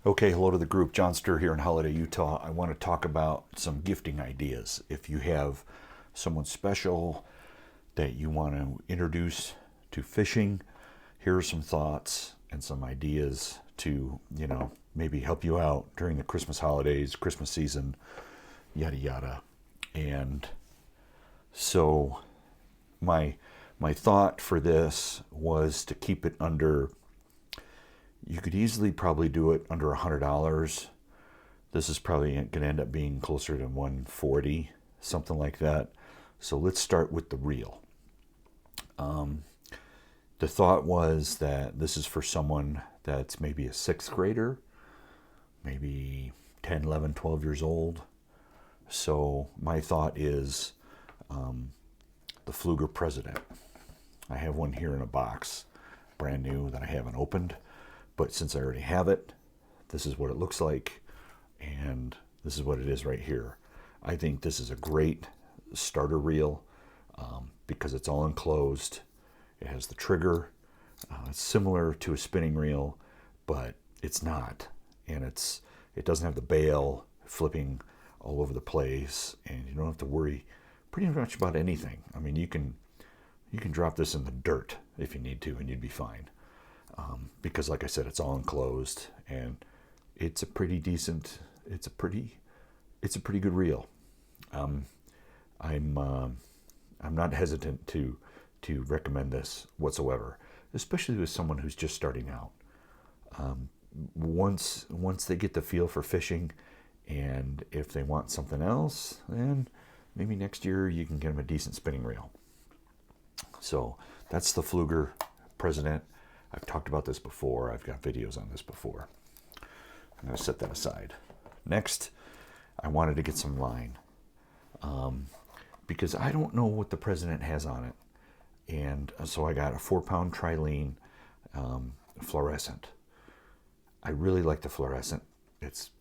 Okay, hello to the group. John Sturr here in Holiday, Utah. I want to talk about some gifting ideas. If you have someone special that you want to introduce to fishing, here are some thoughts and some ideas to, maybe help you out during the Christmas holidays, Christmas season, yada yada. And so my thought for this was to keep it under. You could easily probably do it under $100. This is probably going to end up being closer to 140, something like that. So let's start with the reel. The thought was that this is for someone that's maybe a sixth grader, maybe 10, 11, 12 years old. So my thought is the Pflueger President. I have one here in a box, brand new, that I haven't opened. But since I already have it, this is what it looks like, and this is what it is right here. I think this is a great starter reel because it's all enclosed. It has the trigger. It's similar to a spinning reel, but it's not. And it doesn't have the bail flipping all over the place, and you don't have to worry pretty much about anything. I mean, you can drop this in the dirt if you need to, and you'd be fine. Because like I said, it's all enclosed, and it's a pretty decent, it's a pretty good reel. I'm not hesitant to recommend this whatsoever, especially with someone who's just starting out. Once they get the feel for fishing, and if they want something else, then maybe next year you can get them a decent spinning reel. So that's the Pflueger President. I've talked about this before. I've got videos on this before. I'm going to set that aside. Next, I wanted to get some line because I don't know what the President has on it. And so I got a 4-pound Trilene fluorescent. I really like the fluorescent. It's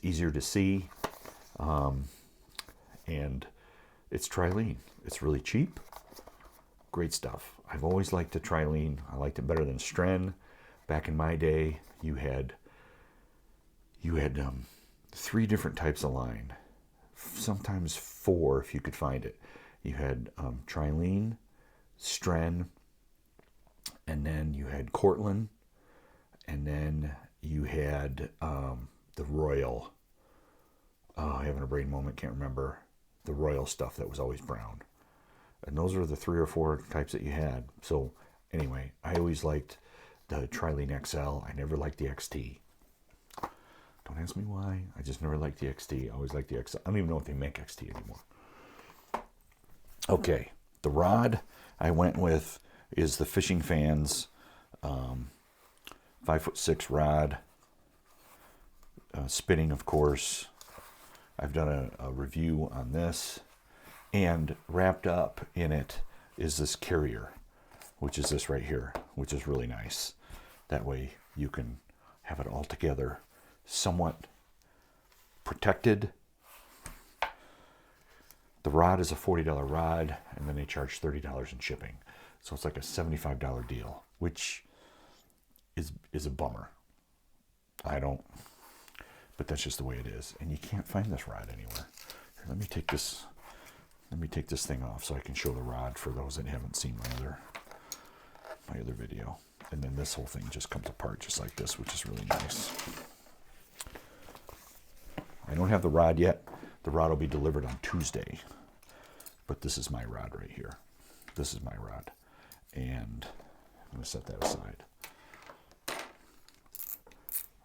easier to see, and it's Trilene. It's really cheap. Great stuff. I've always liked the Trilene. I liked it better than Stren. Back in my day, you had 3 different types of line, sometimes 4 if you could find it. You had Trilene, Stren, and then you had Cortland, and then you had the Royal. Oh, having a brain moment, can't remember the Royal stuff that was always brown. And those are the 3 or 4 types that you had. So anyway, I always liked the Trilene XL. I never liked the XT. Don't ask me why. I just never liked the XT. I always liked the XL. I don't even know if they make XT anymore. Okay, the rod I went with is the Fishing Fans 5'6" rod. Spinning, of course. I've done a review on this. And wrapped up in it is this carrier, which is this right here, which is really nice. That way you can have it all together, somewhat protected. The rod is a $40 rod, and then they charge $30 in shipping. So it's like a $75 deal, which is a bummer. But that's just the way it is. And you can't find this rod anywhere. Here, let me take this thing off so I can show the rod for those that haven't seen my other video. And then this whole thing just comes apart just like this, which is really nice. I don't have the rod yet. The rod will be delivered on Tuesday. But this is my rod right here. This is my rod. And I'm going to set that aside.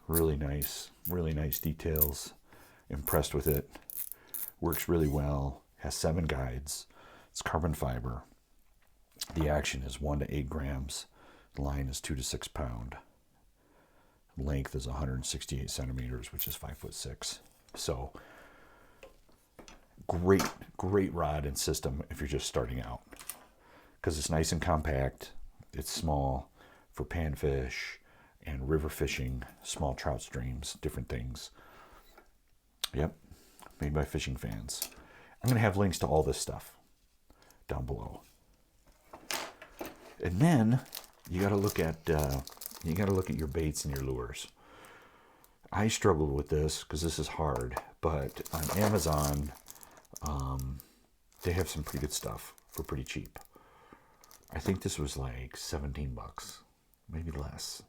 Really nice details. Impressed with it. Works really well. Has 7 guides. It's carbon fiber. The action is 1 to 8 grams. The line is 2 to 6 pound. Length is 168 centimeters, which is 5'6". So great rod and system if you're just starting out, because it's nice and compact. It's small for panfish and river fishing, small trout streams, different things. Yep, made by Fishing Fans. I'm going to have links to all this stuff down below. And then you got to look at your baits and your lures. I struggled with this because this is hard, but on Amazon, they have some pretty good stuff for pretty cheap. I think this was like 17 bucks, maybe less.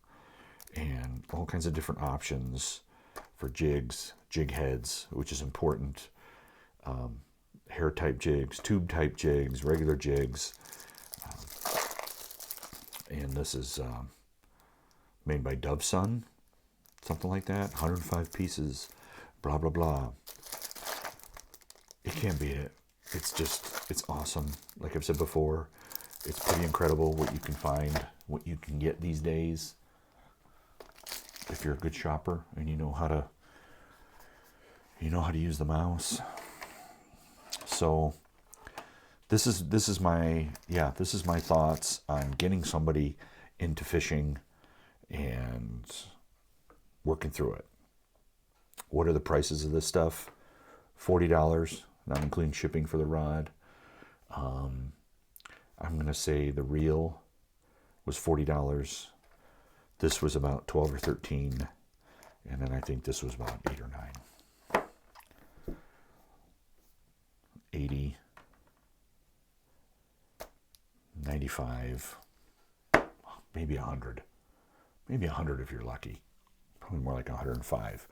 And all kinds of different options for jigs, jig heads, which is important. Hair type jigs, tube type jigs, regular jigs. And this is made by Dovesun, something like that. 105 pieces, blah, blah, blah. You can't beat it. It's awesome. Like I've said before, it's pretty incredible what you can find, what you can get these days. If you're a good shopper and you know how to use the mouse. So this is my thoughts on getting somebody into fishing and working through it. What are the prices of this stuff? $40, not including shipping for the rod. I'm gonna say the reel was $40. This was about 12 or 13, and then I think this was about 8 or 9. 80, 95, maybe 100. Maybe 100 if you're lucky. Probably more like 105.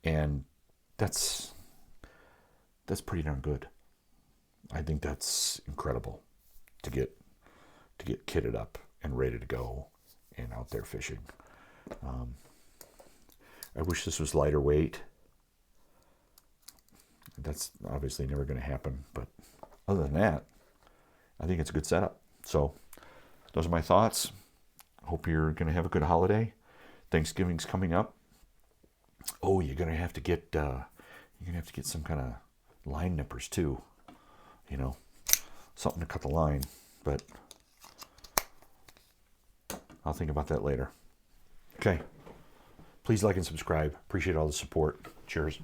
And that's pretty darn good. I think that's incredible to get kitted up and ready to go and out there fishing. I wish this was lighter weight. That's obviously never going to happen, but other than that, I think it's a good setup. So those are my thoughts. Hope you're going to have a good holiday. Thanksgiving's coming up. Oh, you're going to have to get some kind of line nippers too. You know, something to cut the line, but I'll think about that later. Okay. Please like and subscribe. Appreciate all the support. Cheers.